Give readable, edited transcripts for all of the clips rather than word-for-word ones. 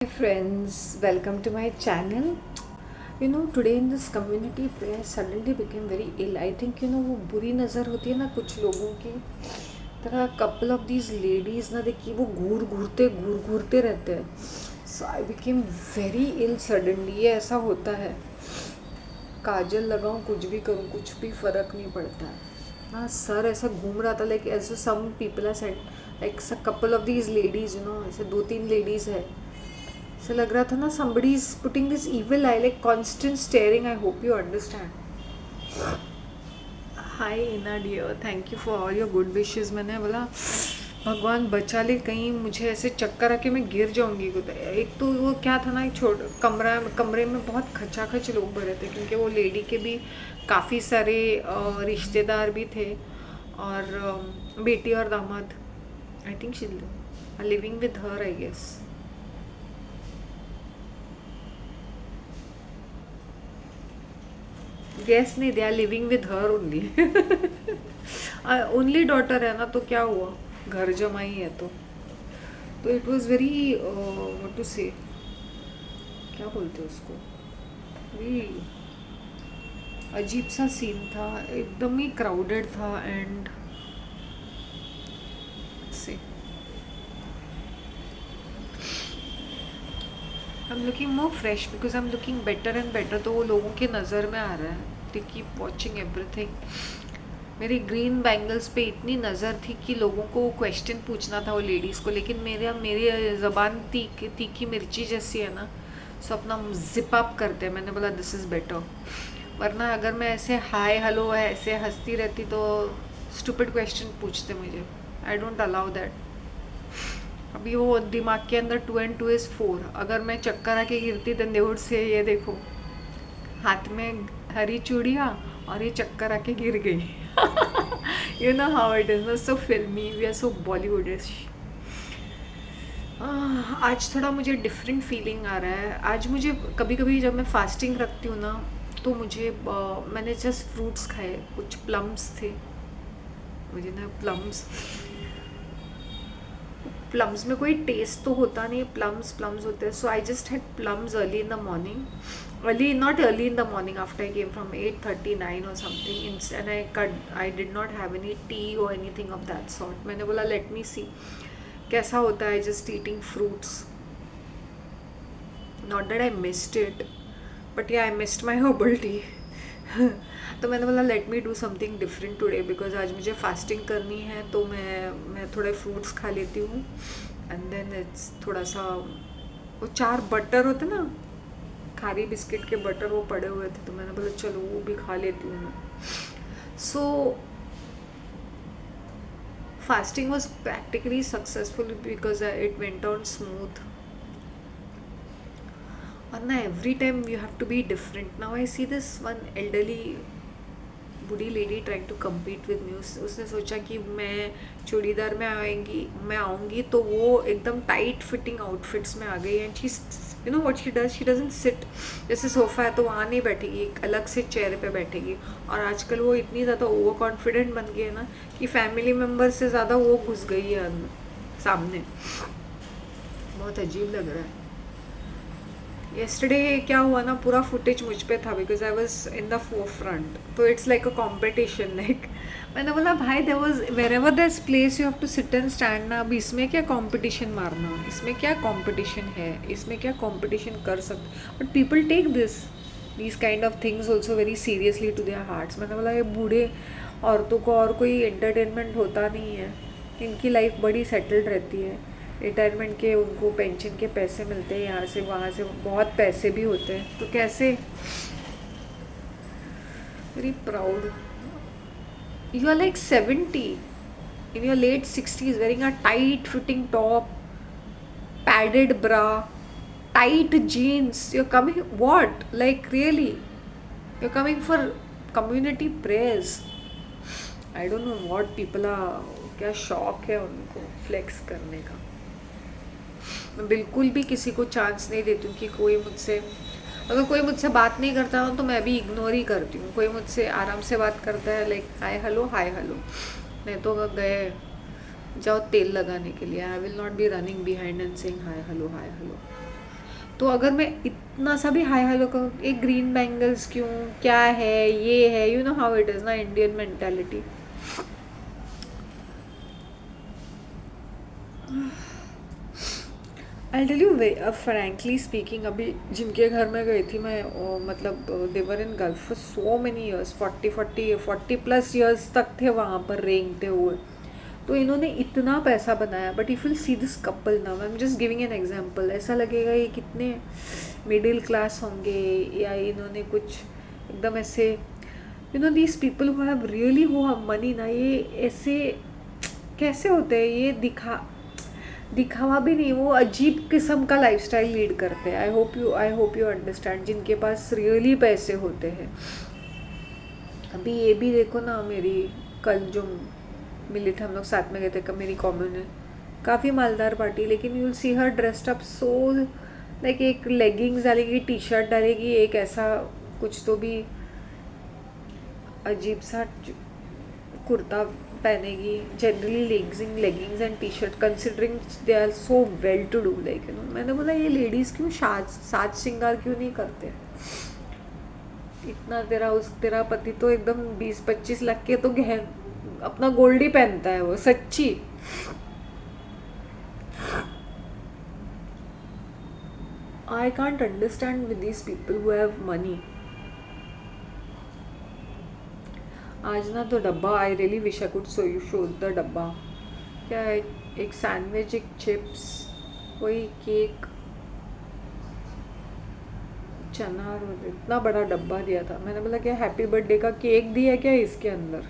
Hi friends, welcome to my channel. Today in this community prayer suddenly became very ill. I think वो बुरी नज़र होती है ना कुछ लोगों की तरह. कपल ऑफ दीज लेडीज़ ना देखिए वो घूर घूरते रहते हैं. So I became very ill suddenly. ये ऐसा होता है, काजल लगाऊं कुछ भी करूं कुछ भी फ़र्क नहीं पड़ता है ना. सर ऐसा घूम रहा था लाइक ऐसे some people are sent like couple of these ladies ऐसे दो तीन लेडीज़ है. ऐसा लग रहा था ना somebody is putting this evil eye like constant staring. I hope you understand. Hi Ina dear, thank you for all your good wishes. मैंने बोला भगवान बचा ले, कहीं मुझे ऐसे चक्कर आके मैं गिर जाऊंगी. एक तो वो क्या था ना, एक कमरे में बहुत खचाखच लोग भरे थे क्योंकि वो लेडी के भी काफ़ी सारे रिश्तेदार भी थे और बेटी और दामाद. I think she living with her I guess. Guess नहीं, they are living with her only. Only daughter है ना, तो क्या हुआ, घर जमाई है तो it was very what to say, क्या बोलते हैं उसको, वेरी अजीब सा सीन था. एकदम ही क्राउडेड था एंड से आई am looking more fresh because I am looking better and better. तो वो लोगों के नज़र में आ रहा है. They keep watching everything. मेरी ग्रीन बैंगल्स पे इतनी नज़र थी कि लोगों को क्वेश्चन पूछना था वो लेडीज़ को, लेकिन मेरी ज़बान तीखी मिर्ची जैसी है ना, सो अपना जिप अप करते हैं. मैंने बोला दिस इज़ बेटर. वरना अगर मैं ऐसे हाय हेलो ऐसे हंसती रहती तो स्टूपिड क्वेश्चन पूछते मुझे. I don't allow that. अभी वो दिमाग के अंदर 2 and 2 is 4. अगर मैं चक्कर आके गिरती देन दे वुड से ये देखो हाथ में हरी चूड़ियाँ और ये चक्कर आके गिर गई. You know how it is ना, सो फिल्मी, वी आर सो बॉलीवुडिश. आज थोड़ा मुझे डिफरेंट फीलिंग आ रहा है. आज मुझे कभी कभी जब मैं फास्टिंग रखती हूँ ना तो मुझे मैंने जस्ट फ्रूट्स खाए, कुछ प्लम्स थे. मुझे ना प्लम्स में कोई टेस्ट तो होता नहीं. प्लम्स होते हैं. So I just had plums early in the morning. Not early in the morning, after I came from 8:39 or something, and I did not have any tea or anything of that sort. मैंने बोला let me see कैसा होता है just eating fruits. Not that I missed it, but yeah I missed my herbal tea. तो मैंने बोला let me do something different today because आज मुझे फास्टिंग करनी है. तो मैं थोड़े फ्रूट्स खा लेती हूँ एंड देन इट्स थोड़ा सा वो 4 बटर होते ना, खारी बिस्किट के बटर वो पड़े हुए थे, तो मैंने बोला चलो वो भी खा लेती हूँ मैं. So fasting was practically successful because it went on smooth. और ना every time you have to be different. Now I see this one elderly बूढ़ी lady trying to compete with me. उसने सोचा कि मैं चूड़ीदार में मैं आऊँगी तो वो एकदम टाइट फिटिंग आउटफिट्स में आ गई. And she you know what she doesn't sit, जैसे सोफ़ा है तो वहाँ नहीं बैठेगी, एक अलग से चेयर पे बैठेगी. और आजकल वो इतनी ज़्यादा ओवर कॉन्फिडेंट बन गई है ना कि फैमिली मेम्बर से ज़्यादा वो घुस गई है अंदर सामने. बहुत अजीब लग रहा है. येस्टरडे क्या हुआ ना, पूरा फुटेज मुझ पे था because I was in the forefront. तो it's like a competition. Like मैंने बोला भाई there was wherever this place you have to sit and stand ना. अब इसमें क्या कंपटीशन मारना, इसमें क्या कंपटीशन है, इसमें क्या कंपटीशन कर सकते. But people take these kind of things also very seriously to their hearts. मैंने बोला ये बूढ़े औरतों को और कोई एंटरटेनमेंट होता नहीं है. इनकी लाइफ बड़ी सेटल्ड रहती है. रिटायरमेंट के उनको पेंशन के पैसे मिलते हैं, यहाँ से वहाँ से बहुत पैसे भी होते हैं. तो कैसे, very proud. You are like 70 in your late 60s wearing a tight fitting top, padded bra, tight jeans. You're coming what, like really you're coming for community prayers. I don't know what people are, क्या शौक है उनको flex करने का. मैं बिल्कुल भी किसी को चांस नहीं देती हूँ कि अगर कोई मुझसे बात नहीं करता हो तो मैं भी इग्नोर ही करती हूँ. कोई मुझसे आराम से बात करता है लाइक हाय हेलो नहीं तो गए जाओ तेल लगाने के लिए. आई will not be running behind and saying hi hello. तो अगर मैं इतना सा भी हाई हाई लो करूँ, एक ग्रीन बैंगल्स क्यों, क्या है, ये है, you know how it is ना Indian mentality. I tell you frankly speaking, अभी जिनके घर में गई थी मैं, मतलब they were in Gulf for so many years, 40 plus years तक थे वहाँ पर रेंगते हुए. तो इन्होंने इतना पैसा बनाया, but if you see this couple now, I am just giving an example, ऐसा लगेगा ये कितने मिडिल क्लास होंगे, या इन्होंने कुछ एकदम ऐसे, you know these people who have really who have money ना, ये ऐसे कैसे होते हैं, ये दिखावा भी नहीं, वो अजीब किस्म का लाइफस्टाइल लीड करते हैं. आई होप यू अंडरस्टैंड, जिनके पास रियली पैसे होते हैं. अभी ये भी देखो ना, मेरी कल जो मिले थे हम लोग साथ में गए थे, मेरी कॉमन है, काफ़ी मालदार पार्टी, लेकिन you will see her dressed up so like, एक लेगिंग्स डालेगी, टी शर्ट डालेगी, एक ऐसा कुछ तो भी अजीब सा कुर्ता पहनेगी, generally leggings and T shirt, considering they are so well to do, like you know. मैंने बोला ये लेडीज़ क्यों साज श्रृंगार क्यों नहीं करते इतना. तेरा पति तो एकदम 20-25 लाख के तो अपना गोल्ड ही पहनता है वो, सच्ची. I can't understand with these people who have money. आज ना तो डब्बा, I really wish I could show the डब्बा. क्या है, एक सैंडविच, एक चिप्स, वही केक, चना और इतना बड़ा डब्बा दिया था. मैंने बोला क्या हैप्पी बर्थडे का केक दिया क्या इसके अंदर.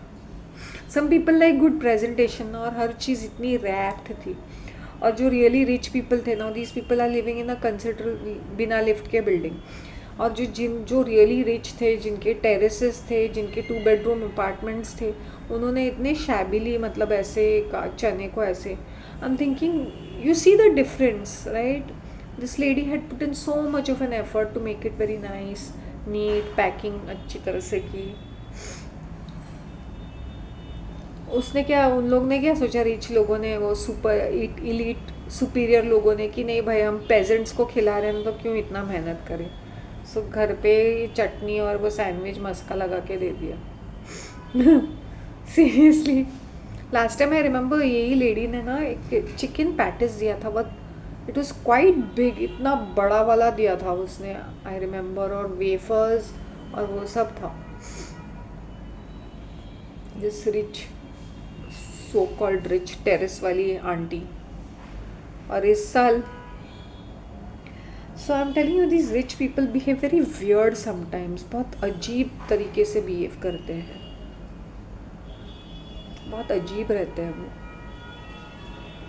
Some people like good presentation, और हर चीज़ इतनी रैप्ड थी. और जो रियली रिच पीपल थे ना, these people are living in a consider बिना लिफ्ट के बिल्डिंग. और जो रियली रिच थे, जिनके टेरेसेस थे, जिनके 2 बेडरूम अपार्टमेंट्स थे, उन्होंने इतने शैबिली, मतलब ऐसे चने को ऐसे, I am thinking you see the difference, right. This lady had put in so much of an effort to make it very nice, neat, packing अच्छी तरह से की. उसने क्या, उन लोग ने क्या सोचा, रिच लोगों ने, वो सुपर इलीट सुपीरियर लोगों ने, कि नहीं भाई हम पेजेंट्स को खिला रहे हैं तो क्यों इतना मेहनत करें. सो घर पे चटनी और वो सैंडविच मस्का लगा के दे दिया. Seriously, last time I remember यही लेडी ने ना एक चिकन पैटिस दिया था, but it was quite big, इतना बड़ा वाला दिया था उसने, आई रिमेंबर. और वेफर्स और वो सब था. This rich, so called rich terrace वाली आंटी. और इस साल, so I am telling you, this rich people behave very weird sometimes. बहुत अजीब तरीके से बिहेव करते हैं, बहुत अजीब रहते हैं वो.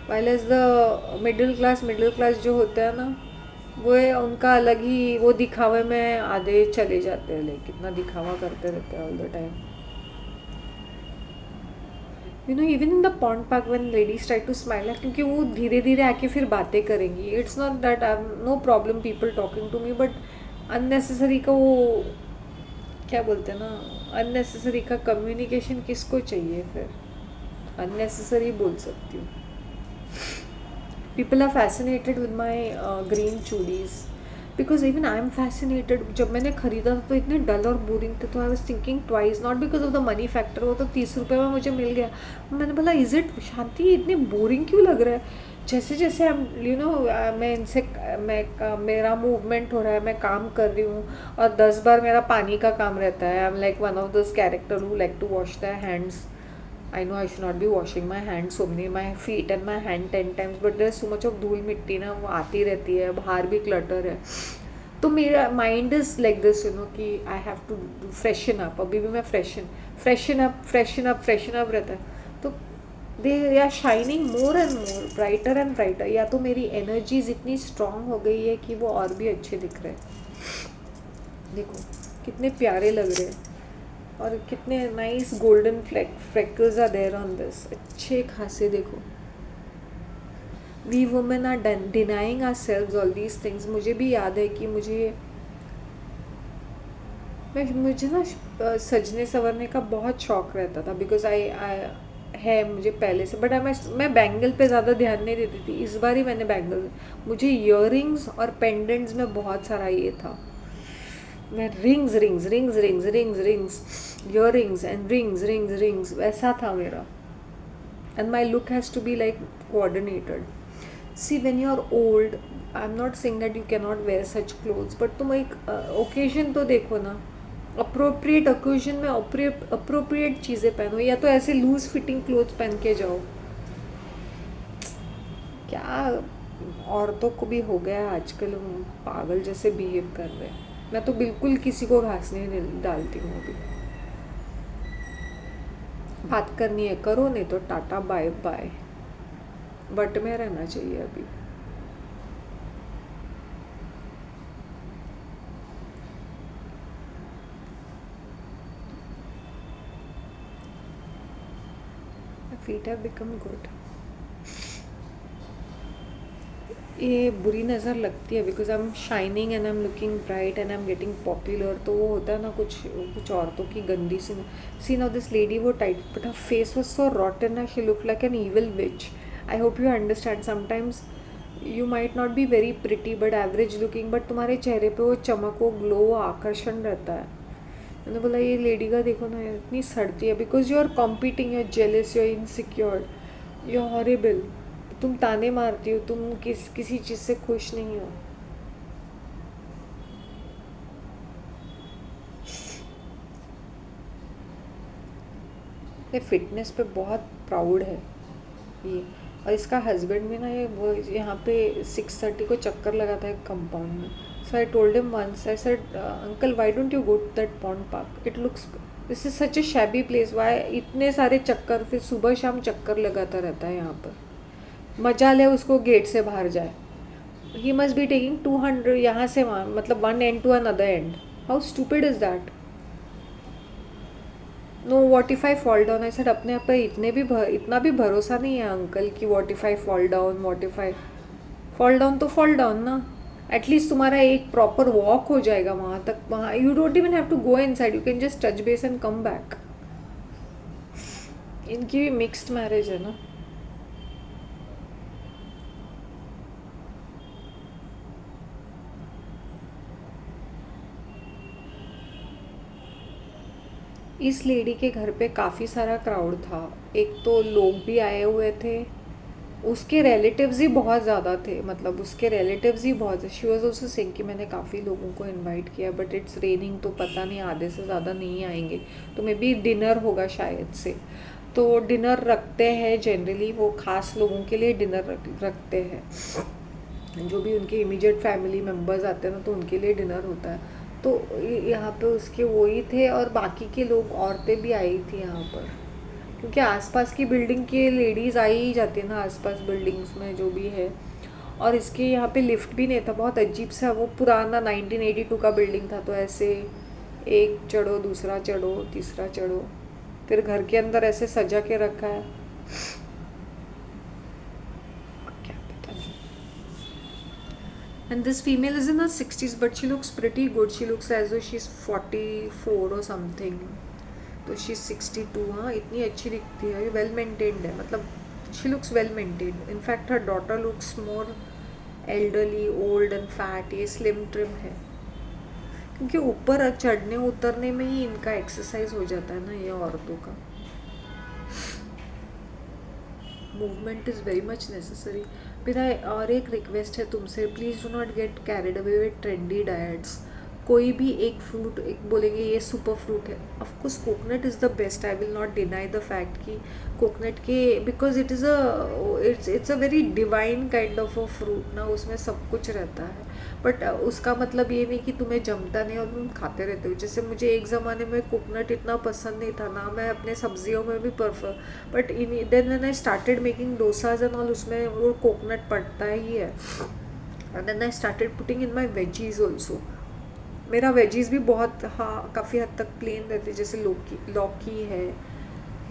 While as the middle class जो होते हैं ना, वो उनका अलग ही, वो दिखावे में आधे चले जाते हैं, लाइक कितना दिखावा करते रहते हैं all the time. You know, even in the pond park when ladies try to smile, क्योंकि वो धीरे धीरे आके फिर बातें करेंगी. It's not that I have no problem people talking to me, but unnecessary का वो क्या बोलते हैं ना, अननेसेसरी का कम्युनिकेशन किसको चाहिए फिर. अननेसेसरी बोल सकती हूँ. People are fascinated with my green चूड़ीज़, because even I am fascinated. जब मैंने खरीदा था तो इतने डल और बोरिंग थे, तो I was thinking twice, not because of the money factor, वो तो 30 रुपये में मुझे मिल गया. मैंने बोला इज़ इट शांति, इतने बोरिंग क्यों लग रहा है. जैसे जैसे यू नो, मैं इनसे मेरा मूवमेंट हो रहा है, मैं काम कर रही हूँ, और 10 बार मेरा पानी का काम रहता है. I am like one of this character who like to wash the hands. I know I should not be washing my hands so many, my feet and my hand 10 times, but there's so much of धूल मिट्टी ना, वो आती रहती है, बाहर भी clutter है. तो मेरा mind is like this, you know, कि I have to freshen up. अभी भी मैं फ्रेशन अप रहता है. तो they are shining more and more, brighter and brighter. या तो मेरी एनर्जीज इतनी स्ट्रांग हो गई है कि वो और भी अच्छे दिख रहे हैं. देखो कितने प्यारे लग रहे हैं, और कितने nice golden freckles are there on this. अच्छे खासे देखो. We women are denying ourselves all these things. मुझे भी याद है कि मुझे ना सजने संवरने का बहुत शौक रहता था, बिकॉज आई है मुझे पहले से, बट मैं बैंगल पे ज़्यादा ध्यान नहीं देती थी। इस बार ही मैंने बैंगल, मुझे इयररिंग्स और पेंडेंट्स में बहुत सारा ये था। मैं rings rings rings rings rings rings earrings and rings rings rings वैसा था मेरा। And my look has to be like coordinated. See, when you're old, I'm not saying that you cannot wear such clothes, but तुम एक occasion तो देखो ना, appropriate occasion में appropriate चीज़ें पहनो, या तो ऐसे लूज फिटिंग क्लोथ्स पहन के जाओ। क्या औरतों को भी हो गया आजकल, पागल जैसे बिहेव कर रहे हैं। मैं तो बिल्कुल किसी को घास नहीं डालती हूँ अभी। बात करनी है करो, नहीं तो टाटा बाय बाय। बट में रहना चाहिए अभी। Feet have become good. ये बुरी नज़र लगती है because I am shining and I am looking bright and I am getting popular, तो वो होता है ना कुछ औरतों की गंदी सी नाउ दिस लेडी वो tight, but her face was so rotten ना, she look like an evil witch. I hope you understand, sometimes you might not be very pretty but average looking, but तुम्हारे चेहरे पे वो चमक, वो glow, वो आकर्षण रहता है। मैंने बोला ये लेडी का देखो ना, इतनी सड़ती है because you are competing, you are jealous, you are insecure, you are horrible. तुम ताने मारती हो, तुम किसी चीज़ से खुश नहीं हो। ये फिटनेस पे बहुत प्राउड है ये। और इसका हस्बैंड भी ना, ये वो यहाँ पे 6:30 को चक्कर लगाता है कंपाउंड में। So I told him once, I said uncle why don't you go to that pond park, it looks, this is such a shabby place, why इतने सारे चक्कर, फिर सुबह शाम चक्कर लगाता रहता है यहाँ पर। मजा ले उसको गेट से बाहर जाए। ही मस्ट बी टेकिंग 200 यहाँ से वहाँ, मतलब one end to another end. How stupid is that. No, what if I fall down, I said अपने आप पर इतना भी भरोसा नहीं है अंकल कि what if I fall down, what if I fall down, तो फॉल डाउन ना, एटलीस्ट तुम्हारा एक प्रॉपर वॉक हो जाएगा वहाँ तक। वहाँ you don't even have to go inside, you can just touch base and come back. इनकी भी मिक्स्ड मैरिज है ना। इस लेडी के घर पे काफ़ी सारा क्राउड था, एक तो लोग भी आए हुए थे, उसके रिलेटिव्स ही बहुत ज़्यादा थे, मतलब उसके रिलेटिव्स ही बहुत। शी वॉज ऑल्सो सेइंग कि मैंने काफ़ी लोगों को इनवाइट किया बट इट्स रेनिंग, तो पता नहीं आधे से ज़्यादा नहीं आएंगे, तो मे बी डिनर होगा शायद से। तो डिनर रखते हैं जनरली, वो ख़ास लोगों के लिए डिनर रखते हैं, जो भी उनके इमीडिएट फैमिली मेम्बर्स आते हैं ना, तो उनके लिए डिनर होता है। तो यहाँ पे उसके वो ही थे, और बाकी के लोग, औरतें भी आई थी यहाँ पर, क्योंकि आसपास की बिल्डिंग के लेडीज़ आई ही जाती है ना, आसपास बिल्डिंग्स में जो भी है। और इसके यहाँ पे लिफ्ट भी नहीं था, बहुत अजीब सा, वो पुराना 1982 का बिल्डिंग था, तो ऐसे एक चढ़ो, दूसरा चढ़ो, तीसरा चढ़ो, फिर घर के अंदर ऐसे सजा के रखा है, क्या पता नहीं। And this female is in her 60s, but she looks pretty good. She looks as though she's 44 or something. तो she's 62, हाँ इतनी अच्छी दिखती है, वेल मेंटेन्ड है, मतलब she looks well maintained. In fact, her daughter looks more elderly, old and fat. ये slim trim है, क्योंकि ऊपर चढ़ने उतरने में ही इनका एक्सरसाइज हो जाता है ना, ये औरतों का। Movement is very much necessary. मेरा और एक रिक्वेस्ट है तुमसे, please do not gate carried away with trendy diets. कोई भी एक फ्रूट, एक बोलेंगे ये सुपर फ्रूट है, of course coconut is the best, I will not deny the fact कि कोकोनट के, because it's a very divine kind of a fruit ना, उसमें सब कुछ रहता है। बट उसका मतलब ये नहीं कि तुम्हें जमता नहीं और तुम खाते रहते हो। जैसे मुझे एक ज़माने में कोकोनट इतना पसंद नहीं था ना, मैं अपने सब्जियों में भी prefer, but in then when I started making dosas and all, उसमें वो कोकोनट पड़ता ही है। And then I started putting in my veggies also. मेरा वेजीज भी बहुत, हाँ काफ़ी हद तक प्लेन रहती है, जैसे लौकी है,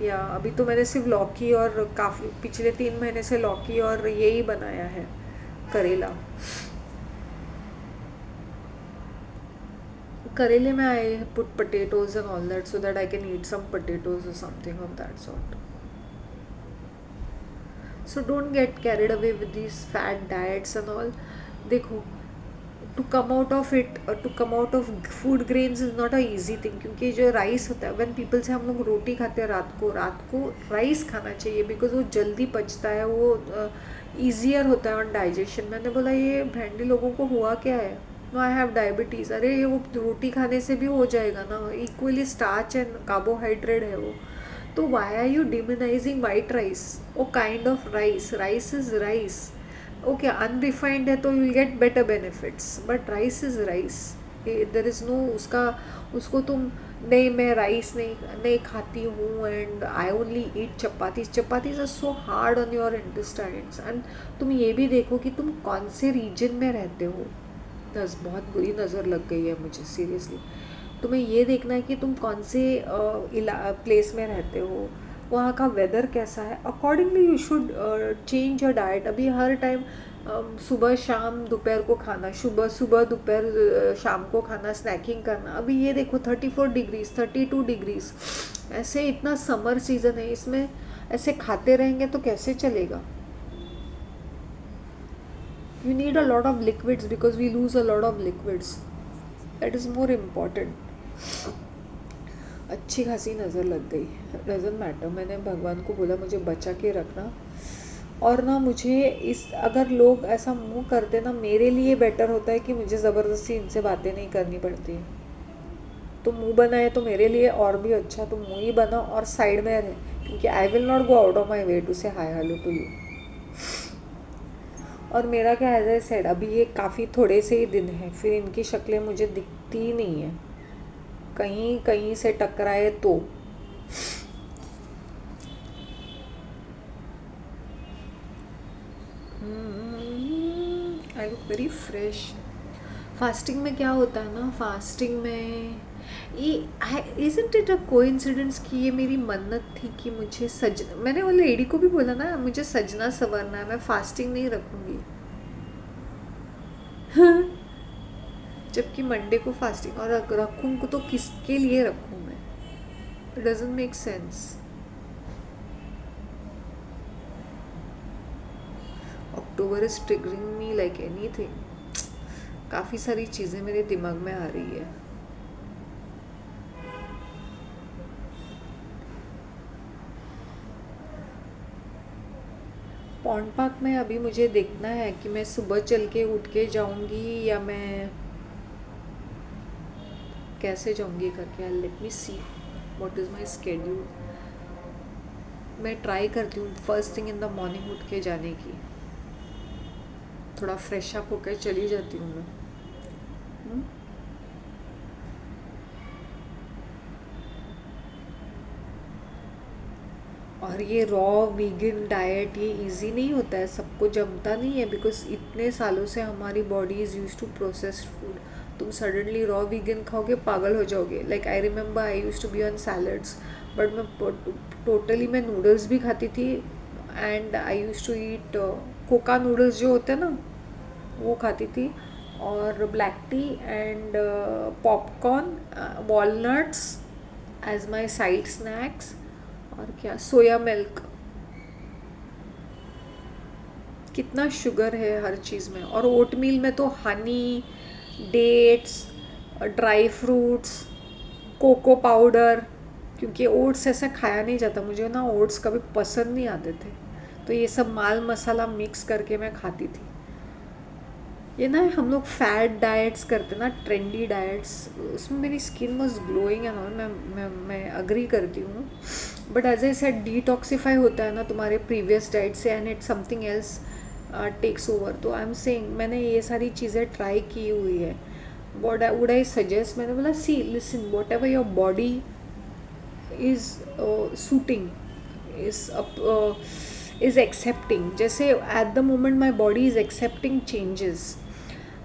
या अभी तो मैंने सिर्फ लौकी और काफ़ी पिछले 3 महीने से लौकी और यही बनाया है, करेला। करेले में I put potatoes and all that so that I can eat some potatoes or something of that sort. So don't get carried away with this fat diets and all. देखो, to come out of it, to come out of food grains is not a easy thing. क्योंकि जो rice होता है, when people से हम लोग रोटी खाते हैं रात को राइस खाना चाहिए बिकॉज वो जल्दी पचता है, वो ईजियर होता है ऑन डाइजेशन. मैंने बोला ये भेंडी लोगों को हुआ क्या है. No, I have diabetes. अरे ये वो रोटी खाने से भी हो जाएगा ना. इक्वली स्टार्च एंड कार्बोहाइड्रेट है वो. तो why are you demonising white rice. Oh kind of rice, rice is rice. Okay, unrefined है तो you will get better benefits, but rice is rice. There is no उसका, उसको तुम नहीं, मैं राइस नहीं नहीं खाती हूँ and I only eat chapatis. Chapatis are so hard on your intestines. And तुम ये भी देखो कि तुम कौन से रीजन में रहते हो. बहुत बुरी नज़र लग गई है मुझे सीरियसली. तुम्हें ये देखना है कि तुम कौन से प्लेस में रहते हो, वहाँ का वेदर कैसा है. Accordingly you should change your diet. अभी हर टाइम सुबह शाम दोपहर को खाना, सुबह दोपहर शाम को खाना, स्नैकिंग करना. अभी ये देखो 34 डिग्रीज 32 डिग्रीज, ऐसे इतना समर सीज़न है, इसमें ऐसे खाते रहेंगे तो कैसे चलेगा. You need a lot of liquids because we lose a lot of liquids. That is more important. अच्छी खासी नज़र लग गई. Doesn't matter. मैंने भगवान को बोला मुझे बचा के रखना. और ना मुझे इस, अगर लोग ऐसा मुंह करते ना, मेरे लिए बेटर होता है कि मुझे ज़बरदस्ती इनसे बातें नहीं करनी पड़ती. तो मुंह बनाए तो मेरे लिए और भी अच्छा. तो मुंह ही बना और साइड में रहे. क्योंकि I will not go out of my way to say hi hello to you. और मेरा क्या, एज आई सेड, अभी ये काफ़ी थोड़े से ही दिन हैं, फिर इनकी शक्लें मुझे दिखती ही नहीं है. कहीं कहीं से टकराए तो. I look very fresh. Fasting में क्या होता है ना, फास्टिंग में ये इज़न्ट इट अ कोइंसिडेंस कि ये मेरी मन्नत थी कि मुझे मैंने वो लेडी को भी बोला ना, मुझे सजना संवरना है, मैं फास्टिंग नहीं रखूँगी. जबकि मंडे को फास्टिंग, और रखूँ तो किसके लिए रखूँ मैं. It doesn't make sense. October is triggering me like anything. काफ़ी सारी चीज़ें मेरे दिमाग में आ रही है. पॉन्ड पार्क में अभी मुझे देखना है कि मैं सुबह चल के उठ के जाऊंगी या मैं कैसे जाऊंगी करके. Let me see what is my schedule. मैं ट्राई करती हूँ first thing in the morning उठ के जाने की. थोड़ा फ्रेश अप होकर चली जाती हूँ मैं. और ये रॉ वीगन डाइट ये इजी नहीं होता है, सबको जमता नहीं है. बिकॉज इतने सालों से हमारी body is use to processed food. तुम सडनली रॉ वीगन खाओगे, पागल हो जाओगे. Like I remember I use to be on salads, but मैं टोटली मैं नूडल्स भी खाती थी. And I use to eat Koka noodles जो होते हैं ना, वो खाती थी. और black tea and popcorn, walnuts as my side snacks. और क्या, सोया मिल्क. कितना शुगर है हर चीज़ में. और ओट मील में तो honey, dates, dry fruits, cocoa powder. क्योंकि ओट्स ऐसा खाया नहीं जाता, मुझे ना ओट्स कभी पसंद नहीं आते थे. तो ये सब माल मसाला मिक्स करके मैं खाती थी. ये ना हम लोग फैट डाइट्स करते ना, ट्रेंडी डाइट्स, उसमें मेरी skin was glowing and all. मैं अग्री करती हूँ. But as I said, detoxify होता है ना तुम्हारे प्रीवियस डाइट से and it something else takes over. तो आई एम सेइंग, मैंने ये सारी चीज़ें ट्राई की हुई है. वुड आई सजेस्ट, मैंने बोला see listen, whatever your body is suiting is accepting. जैसे at the moment my body is accepting changes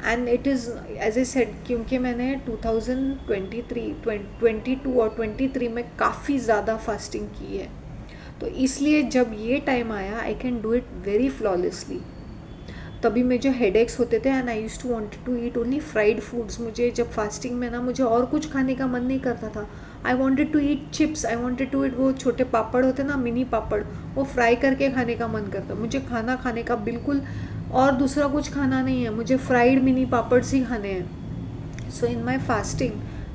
and it is as a said. क्योंकि मैंने 2022 और 23 में काफ़ी ज़्यादा फास्टिंग की है, तो इसलिए जब ये टाइम आया I can do it very flawlessly. तभी मुझे हेडेक्स होते थे and I used to wanted to eat only fried foods. मुझे जब फास्टिंग में ना मुझे और कुछ खाने का मन नहीं करता था। I wanted to eat chips, I wanted to eat वो छोटे पापड़ होते ना, मिनी पापड़, वो फ्राई करके खाने का मन करता। मुझे खाना खाने का बिल्कुल और दूसरा कुछ खाना नहीं है, मुझे फ्राइड मिनी पापड़ ही खाने हैं। सो इन माई फास्टिंग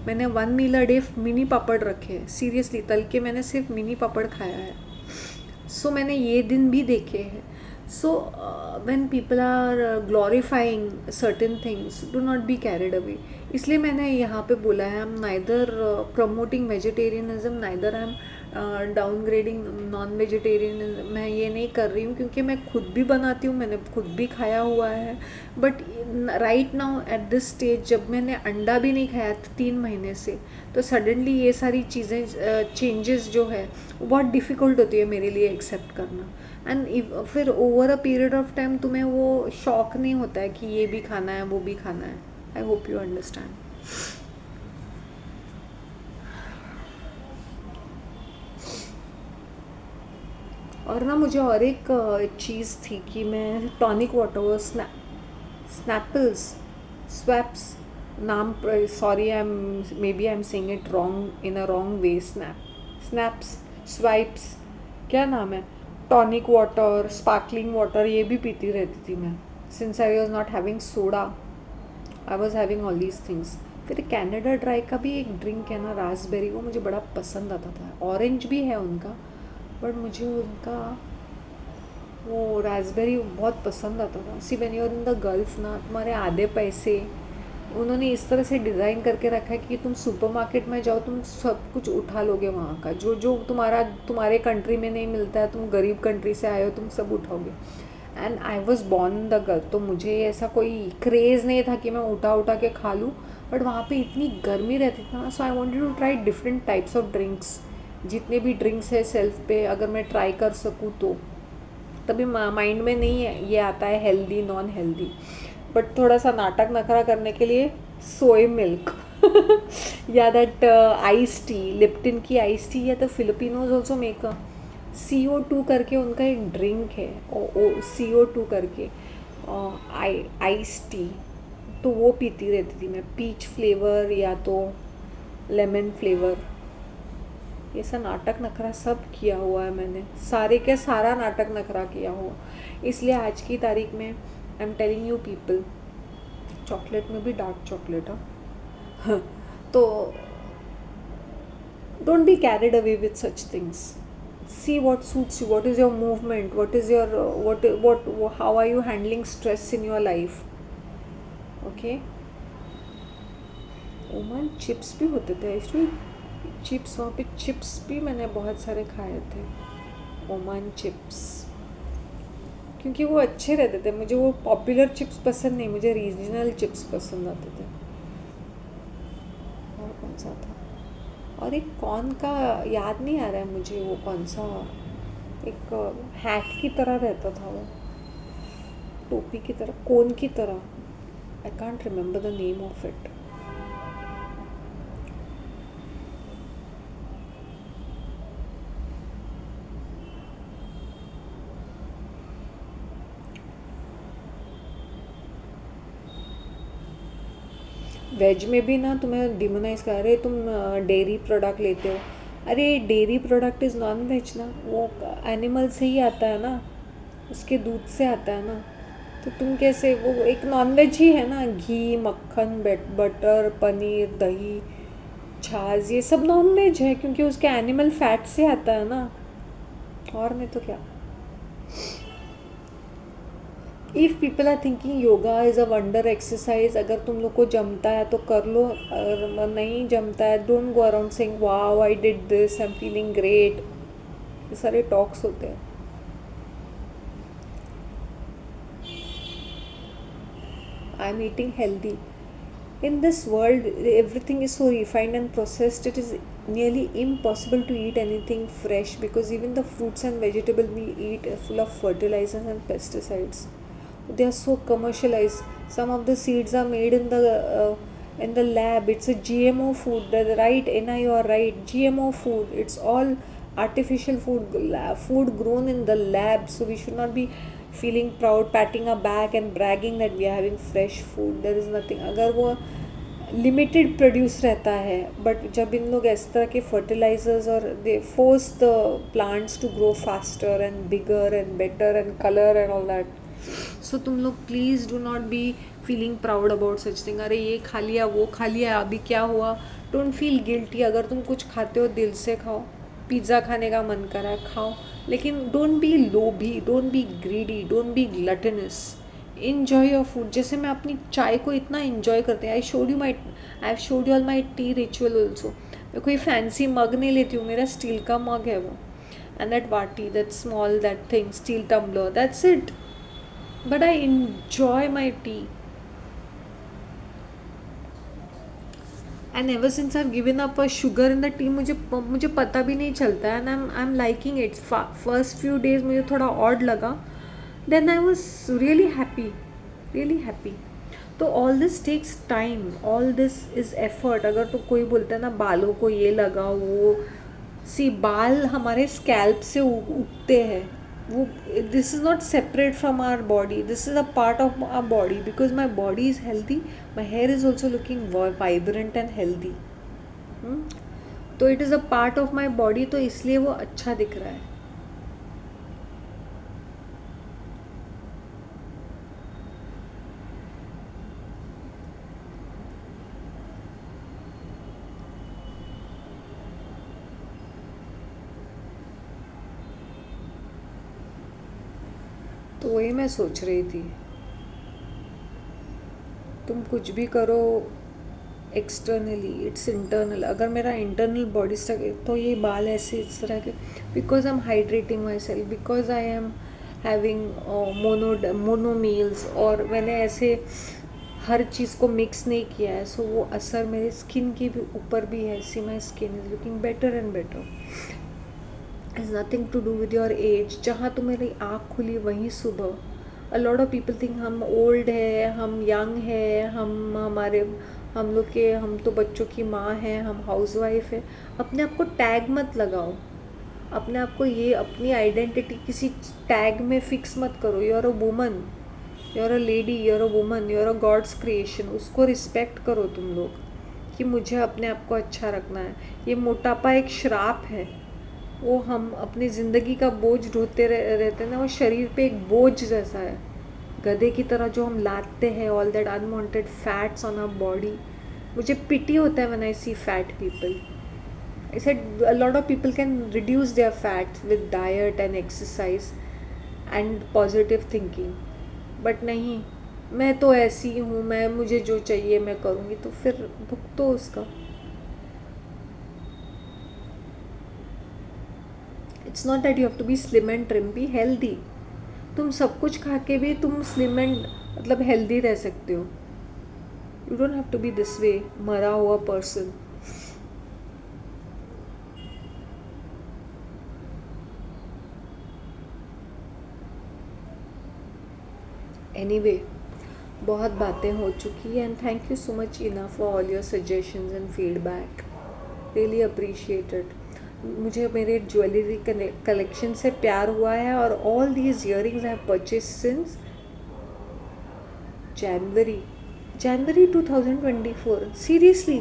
मैंने 1 मील अ डे मिनी पापड़ रखे हैं। सीरियसली तल के मैंने सिर्फ मिनी पापड़ खाया है। सो मैंने ये दिन भी देखे हैं। So when people are glorifying certain things, do not be carried away. इसलिए मैंने यहाँ पे बोला है, I am neither promoting vegetarianism, neither I am downgrading non vegetarianism. मैं ये नहीं कर रही हूँ क्योंकि मैं खुद भी बनाती हूँ, मैंने खुद भी खाया हुआ है। But right now at this stage, जब मैंने अंडा भी नहीं खाया था 3 महीने से, तो सडनली ये सारी चीज़ें चेंजेस जो है वो बहुत डिफ़िकल्ट होती है मेरे लिए एक्सेप्ट करना। एंड फिर over a period of time तुम्हें वो शौक नहीं होता है कि ये भी खाना है वो भी खाना है। I hope you understand. और ना मुझे और एक चीज़ थी कि मैं टॉनिक वाटर, स्नैपल्स, स्वैप्स, नाम, sorry I am, maybe I am saying it wrong in a wrong way, snaps, swipes, क्या नाम है, टॉनिक वाटर, स्पार्कलिंग वाटर, ये भी पीती रहती थी मैं। Since I was not having soda, I was having all these things. फिर कैनेडा ड्राई का भी एक ड्रिंक है ना, रास्पबेरी, वो मुझे बड़ा पसंद आता था। ऑरेंज भी है उनका, बट मुझे उनका वो रास्पबेरी बहुत पसंद आता था। See when you are in the Gulf ना, तुम्हारे आधे पैसे उन्होंने इस तरह से डिज़ाइन करके रखा है कि तुम सुपरमार्केट में जाओ, तुम सब कुछ उठा लोगे वहाँ का, जो जो तुम्हारे कंट्री में नहीं मिलता है, तुम गरीब कंट्री से आए हो, तुम सब उठाओगे। And I was born in the Gulf, तो मुझे ऐसा कोई क्रेज़ नहीं था कि मैं उठा के खा लूँ। बट वहाँ पे इतनी गर्मी रहती थी ना, so I wanted to try different types of drinks. जितने भी ड्रिंक्स है सेल्फ पे, अगर मैं ट्राई कर सकूँ तो। तभी माइंड में नहीं है ये आता है हेल्दी नॉन हेल्दी, बट थोड़ा सा नाटक नखरा करने के लिए सोय मिल्क या दैट आइस टी, लिप्टन की आइस टी, या तो Filipinos also make a CO2 करके उनका एक ड्रिंक है, CO2 करके आइस टी, तो वो पीती रहती थी मैं। पीच फ्लेवर या तो लेमन फ्लेवर, ये सब नाटक नखरा सब किया हुआ है मैंने, सारे के सारा नाटक नखरा किया हुआ। इसलिए आज की तारीख में आई am telling you people, chocolate में भी डार्क चॉकलेट हाँ, तो don't be carried away with such things. See what suits you, what is your movement, what is your what how are you handling stress in your life, okay? Oman chips भी होते थे actually, chips, वहाँ पे chips भी मैंने बहुत सारे खाए थे, ओमान चिप्स, क्योंकि वो अच्छे रहते थे। मुझे वो पॉपुलर चिप्स पसंद नहीं, मुझे रीजनल चिप्स पसंद आते थे। और कौन सा था, और एक कॉर्न का याद नहीं आ रहा है मुझे, वो कौन सा, एक हैट की तरह रहता था वो, टोपी की तरह, कोन की तरह, I can't remember the name of it. Veg में भी ना तुम्हें डिमोनाइज कर रहे, तुम डेयरी प्रोडक्ट लेते हो। अरे dairy product is non veg ना, वो एनिमल से ही आता है ना, उसके दूध से आता है ना, तो तुम कैसे, वो एक नॉन वेज ही है ना। घी, मक्खन, बटर, पनीर, दही, छाछ, ये सब नॉन वेज है क्योंकि उसके एनिमल फैट से आता है ना, और नहीं तो क्या। If people are thinking yoga is a wonder exercise, अगर तुम लोग को जमता है तो कर लो, अगर नहीं जमता है don't go around saying wow I did this, I am feeling great, ये सारे टॉक्स होते हैं। I am eating healthy. In this world, everything is so refined and processed, it is nearly impossible to eat anything fresh because even the fruits and vegetables we eat are full of fertilizers and pesticides. They are so commercialized. Some of the seeds are made in the lab. It's a GMO food. Right, Anna, you are right. GMO food. It's all artificial food, food grown in the lab. So we should not be feeling proud, patting a back and bragging that we are having fresh food, there is nothing. अगर वो limited produce रहता है, but जब इन लोग इस तरह के fertilisers और they force the plants to grow faster and bigger and better and colour and all that. So तुम लोग please do not be feeling proud about such thing. अरे ये खा लिया, वो खा लिया, अभी क्या हुआ. Don't feel guilty. अगर तुम कुछ खाते हो दिल से खाओ. पिज़्ज़ा खाने का मन करा है खाओ, लेकिन डोंट बी लोभी, don't be greedy, don't be gluttonous. Enjoy your food. जैसे मैं अपनी चाय को इतना इन्जॉय करते हैं. I have showed you all my T ritual also. मैं कोई फैंसी मग नहीं लेती हूँ, मेरा स्टील का मग है वो. एंड दैट वाटी, that small, that thing, steel tumbler, that's it. But I enjoy my tea. And ever since I have given up a sugar in the tea, मुझे पता भी नहीं चलता है. And I am liking it. First few days मुझे थोड़ा odd लगा, then I was really happy, really happy. तो all this takes time, all this is effort. अगर तो कोई बोलता है ना बालों को ये लगाओ वो, सी बाल हमारे स्कैल्प से उगते हैं. वो this is not separate from our body, this is a part of our body. Because my body is healthy, my hair is also looking vibrant and healthy. तो it is a part of my body, तो इसलिए वो अच्छा दिख रहा है. तो वही मैं सोच रही थी, तुम कुछ भी करो एक्सटर्नली, इट्स इंटरनल. अगर मेरा इंटरनल बॉडी स्ट्रक्चर, तो ये बाल ऐसे इस तरह के, because I M hydrating my self, because I am having mono meals, और मैंने ऐसे हर चीज़ को मिक्स नहीं किया है. सो वो असर मेरे स्किन के भी ऊपर भी है. See my skin is looking better and better. Is nothing to do with your age. जहाँ तुम्हारी आँख खुली वहीं सुबह. A lot of people think हम ओल्ड है, हम यंग है, हम तो बच्चों की माँ है, हम हाउस वाइफ है. अपने आप को टैग मत लगाओ. अपने आप को ये अपनी आइडेंटिटी किसी टैग में फिक्स मत करो. You are a woman, you are a lady, you are a woman, you are a God's creation. उसको रिस्पेक्ट करो तुम लोग, कि मुझे अपने आप को अच्छा रखना है. ये मोटापा एक श्राप है. वो हम अपनी ज़िंदगी का बोझ ढोते रहते हैं ना, वो शरीर पे एक बोझ जैसा है, गधे की तरह जो हम लादते हैं all that unwanted fats on our body. मुझे पिटी होता है when I see fat people. I said a lot of people can reduce their fat with diet and exercise and positive thinking. But नहीं, मैं तो ऐसी हूँ, मुझे जो चाहिए मैं करूँगी, तो फिर भुगतो उसका. It's not that you have to be slim and trim, be healthy. तुम सब कुछ खा के भी तुम स्लिम एंड मतलब हेल्दी रह सकते हो. You don't have to be this way, मरा हुआ पर्सन. एनीवे, बहुत बातें हो चुकी हैं. And thank you so much Ina for all your suggestions and feedback. Really appreciated. मुझे मेरे ज्वेलरी कलेक्शन से प्यार हुआ है, और all these earrings I have purchase since January 2024. Seriously,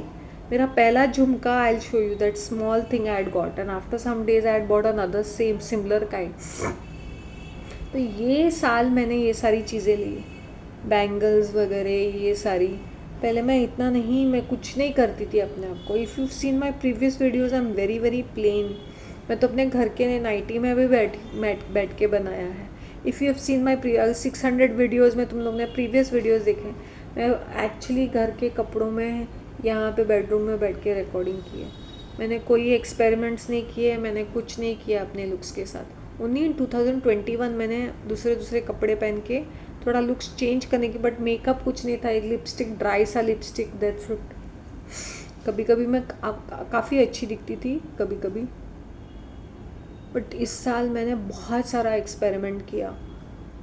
मेरा पहला jhumka, I will show you that small thing I had got, and after some days I had bought another same similar kind. तो ये साल मैंने ये सारी चीज़ें ली, बैंगल्स वगैरह ये सारी. पहले मैं इतना नहीं, मैं कुछ नहीं करती थी अपने आप को. If you seen my previous videos, I am very very plain. मैं तो अपने घर के नाइटी में भी बैठ के बनाया है. If you have seen my 600 videos में, तुम लोग ने प्रीवियस वीडियोज़ देखे, मैं एक्चुअली घर के कपड़ों में यहाँ पे बेडरूम में बैठ के रिकॉर्डिंग की है. मैंने कोई एक्सपेरिमेंट्स नहीं किए, मैंने कुछ नहीं किया अपने लुक्स के साथ. ओनली इन 2021 मैंने दूसरे कपड़े पहन के थोड़ा लुक्स चेंज करने की, बट मेकअप कुछ नहीं था. एक लिपस्टिक, ड्राई सा लिपस्टिक, दैट्स इट. कभी कभी मैं काफ़ी अच्छी दिखती थी कभी कभी. बट इस साल मैंने बहुत सारा एक्सपेरिमेंट किया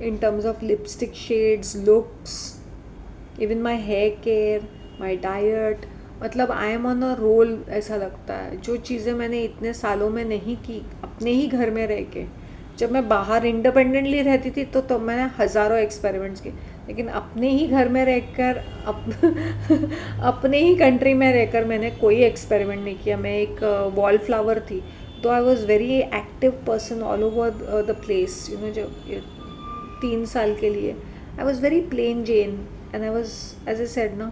in terms of lipstick shades, looks, even my hair care, my diet. मतलब I am on a roll ऐसा लगता है. जो चीज़ें मैंने इतने सालों में नहीं की अपने ही घर में रह के, जब मैं बाहर इंडिपेंडेंटली रहती थी तो मैंने हज़ारों एक्सपेरिमेंट्स किए, लेकिन अपने ही घर में रहकर अपने ही कंट्री में रहकर मैंने कोई एक्सपेरिमेंट नहीं किया। मैं एक वॉल फ्लावर थी, तो I was very active person all over the place, you know. जब 3 साल के लिए I was very plain Jane and I was, as a said ना,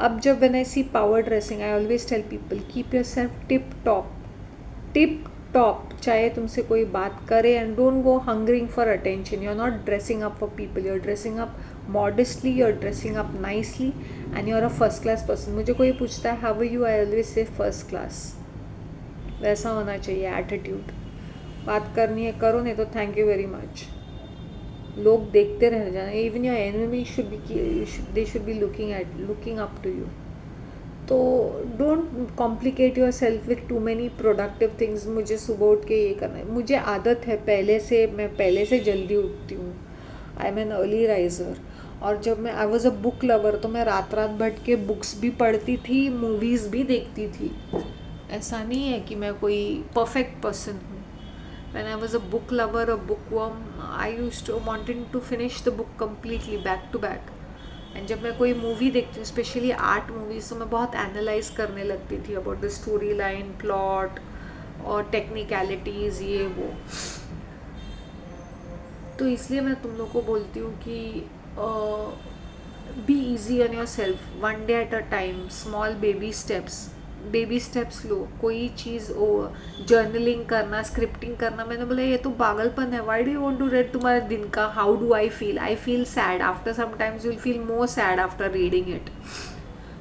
अब जब when I see power dressing I always tell people keep yourself tip top, tip top, चाहे तुमसे कोई बात करे, and don't go hungering for attention. You are not dressing up for people, you are dressing up modestly, you are dressing up nicely, and you are a first class person. मुझे कोई पूछता है how are you, I always say first class. वैसा होना चाहिए attitude. बात करनी है करो, नहीं तो थैंक यू वेरी मच। लोग देखते रह जाना। Even your enemy should be, they should be looking up to you. तो don't complicate yourself with too many productive things. मुझे सुबह उठ के ये करना है, मुझे आदत है पहले से, मैं पहले से जल्दी उठती हूँ। I am an early riser. और जब मैं I was a book lover, तो मैं रात रात बैठ के बुक्स भी पढ़ती थी, मूवीज़ भी देखती थी। ऐसा नहीं है कि मैं कोई परफेक्ट पर्सन हूँ। When I was a book lover, a bookworm, I used to wanting to finish the book completely back to back. And जब मैं कोई मूवी देखती हूँ, स्पेशली आर्ट मूवीज, तो मैं बहुत एनालाइज करने लगती थी about the story line, plot और टेक्निकलिटीज़, ये वो। तो इसलिए मैं तुम लोग को बोलती हूँ कि be easy on yourself, one day at a time, small baby steps लो। कोई चीज़ जर्नलिंग करना, स्क्रिप्टिंग करना, मैंने बोला ये तो पागलपन है। Why do you want to read तुम्हारे दिन का, how do I feel sad after sometimes, you will feel more sad after reading it.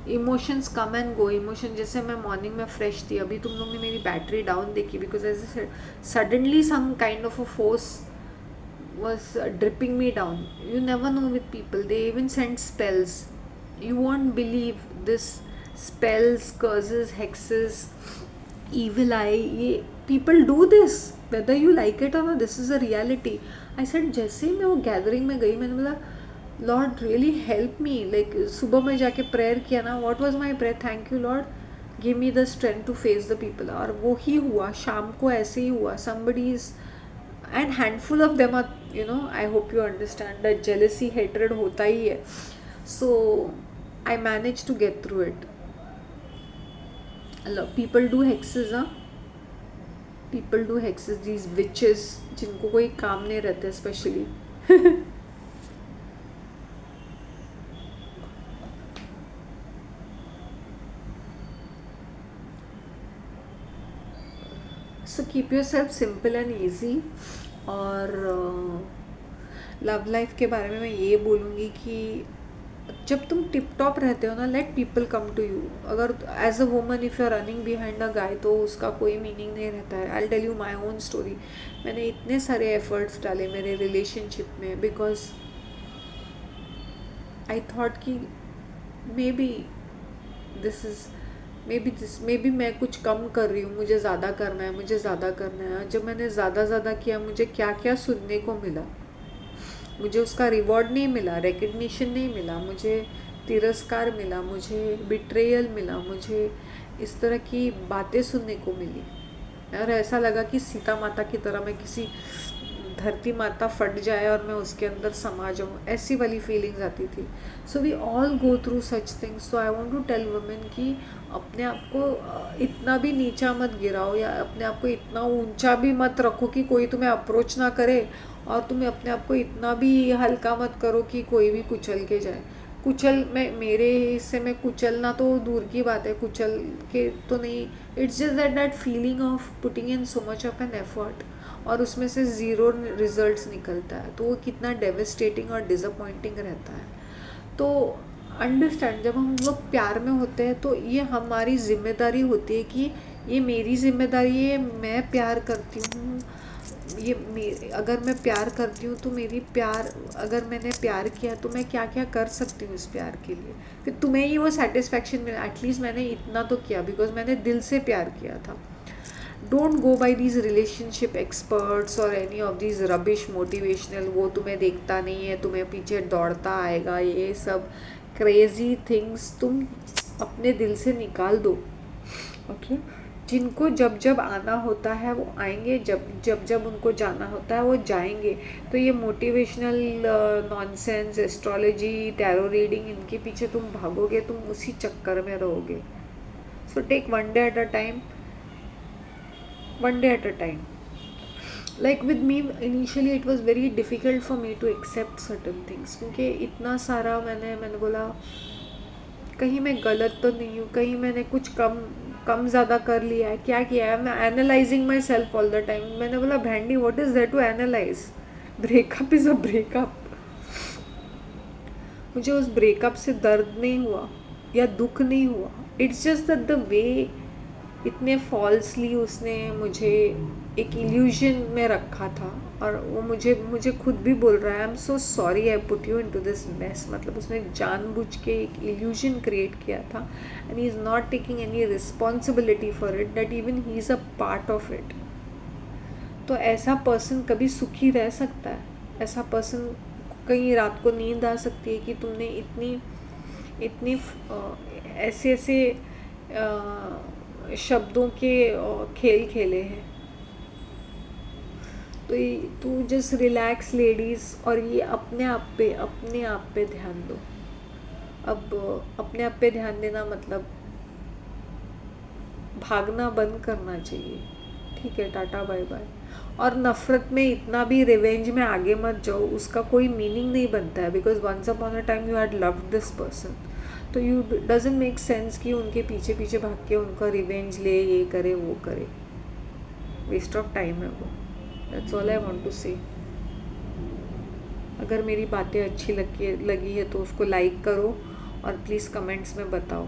Emotions come and go. Emotion, जैसे मैं मॉर्निंग में फ्रेश थी, अभी तुम लोग ने मेरी बैटरी डाउन देखी, because as a suddenly some kind of a force was dripping me down. You never know with people, they even send spells. You won't believe this, spells, curses, hexes, evil eye, ये people do this whether you like it or not. This is a reality. I said, जैसे ही मैं वो gathering में गई, मैंने बोला lord really help me. Like सुबह में जाके प्रेयर किया ना, what was my prayer, thank you lord, give me the strength to face the people. और वो ही हुआ, शाम को ऐसे ही हुआ। somebody is, and handful of them are, you know, I hope you understand that jealousy, hatred होता ही है। So I managed to get through it. People do hexes, huh? People do hexes, these witches जिनको कोई काम नहीं रहते specially. So keep your self simple and easy. और love life के बारे में मैं ये बोलूँगी कि जब तुम टिप टॉप रहते हो ना, let people come to you. अगर as a woman if you are running behind a guy, तो उसका कोई मीनिंग नहीं रहता है। I tell you my own story. मैंने इतने सारे एफर्ट्स डाले मेरे रिलेशनशिप में, बिकॉज आई थॉट कि मे बी मैं कुछ कम कर रही हूँ, मुझे ज़्यादा करना है। जब मैंने ज़्यादा किया, मुझे क्या क्या सुनने को मिला। मुझे उसका रिवॉर्ड नहीं मिला, रिकग्निशन नहीं मिला, मुझे तिरस्कार मिला, मुझे बिट्रेयल मिला, मुझे इस तरह की बातें सुनने को मिली। और ऐसा लगा कि सीता माता की तरह मैं किसी धरती माता फट जाए और मैं उसके अंदर समा जाऊँ, ऐसी वाली फीलिंग्स आती थी। So we all go through such things. So I want to tell women कि अपने आप को इतना भी नीचा मत गिराओ, या अपने आप को इतना ऊंचा भी मत रखो कि कोई तुम्हें अप्रोच ना करे, और तुम्हें अपने आप को इतना भी हल्का मत करो कि कोई भी कुचल के जाए। मेरे हिस्से में कुचलना तो दूर की बात है, कुचल के तो नहीं। It's just that feeling of putting in so much of an effort, और उसमें से ज़ीरो रिजल्ट्स निकलता है, तो वो कितना डेविस्टेटिंग और डिसअपॉइंटिंग रहता है। तो अंडरस्टैंड, जब हम लोग प्यार में होते हैं, तो ये हमारी जिम्मेदारी होती है कि ये मेरी जिम्मेदारी है, मैं प्यार करती हूँ। अगर मैं प्यार करती हूँ तो अगर मैंने प्यार किया तो मैं क्या क्या कर सकती हूँ इस प्यार के लिए, फिर तुम्हें ही वो सेटिस्फैक्शन मिले। एटलीस्ट मैंने इतना तो किया, बिकॉज मैंने दिल से प्यार किया था। Don't go by these relationship experts और any of these rubbish motivational, वो तुम्हें देखता नहीं है, तुम्हें पीछे दौड़ता आएगा, ये सब क्रेजी थिंग्स तुम अपने दिल से निकाल दो। ओके, जिनको जब जब आना होता है वो आएंगे, जब जब जब उनको जाना होता है वो जाएंगे। तो ये motivational nonsense, astrology, tarot reading, इनके पीछे तुम भागोगे, तुम उसी चक्कर में रहोगे। So take one day at a time, one day at a time. Like with me initially it was very difficult for me to accept certain things, क्योंकि इतना सारा मैंने बोला कहीं मैं गलत तो नहीं हूँ, कहीं मैंने कुछ कम कम ज़्यादा कर लिया है, क्या किया है। मैं analysing myself all the time. मैंने बोला भैंडी, what is there to analyse, breakup is a breakup. मुझे उस ब्रेकअप से दर्द नहीं हुआ या दुख नहीं हुआ, it's just that the way इतने फॉल्सली उसने मुझे एक इल्यूजन में रखा था। और वो मुझे खुद भी बोल रहा है, I am so sorry I put you into this mess. मतलब उसने जानबूझ के एक इल्यूजन क्रिएट किया था, and he is not taking any responsibility for it, that even he is a part of it. तो ऐसा पर्सन कभी सुखी रह सकता है? ऐसा पर्सन, कहीं रात को नींद आ सकती है कि तुमने इतनी इतनी ऐसे ऐसे शब्दों के खेल खेले हैं। तो तू जस्ट रिलैक्स लेडीज़, और ये अपने आप पे ध्यान दो। अब अपने आप पे ध्यान देना मतलब भागना बंद करना चाहिए। ठीक है, टाटा बाय बाय। और नफ़रत में इतना भी रिवेंज में आगे मत जाओ, उसका कोई मीनिंग नहीं बनता है। Because once upon a time you had loved this person, तो यू डजंट मेक सेंस कि उनके पीछे पीछे भाग के उनका रिवेंज ले, ये करे वो करे। वेस्ट ऑफ टाइम है वो। That's all I want to say. अगर मेरी बातें अच्छी लगी है तो उसको लाइक करो, और प्लीज़ कमेंट्स में बताओ,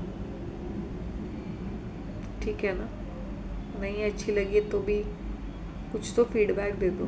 ठीक है ना? नहीं अच्छी लगी तो भी कुछ तो फीडबैक दे दो।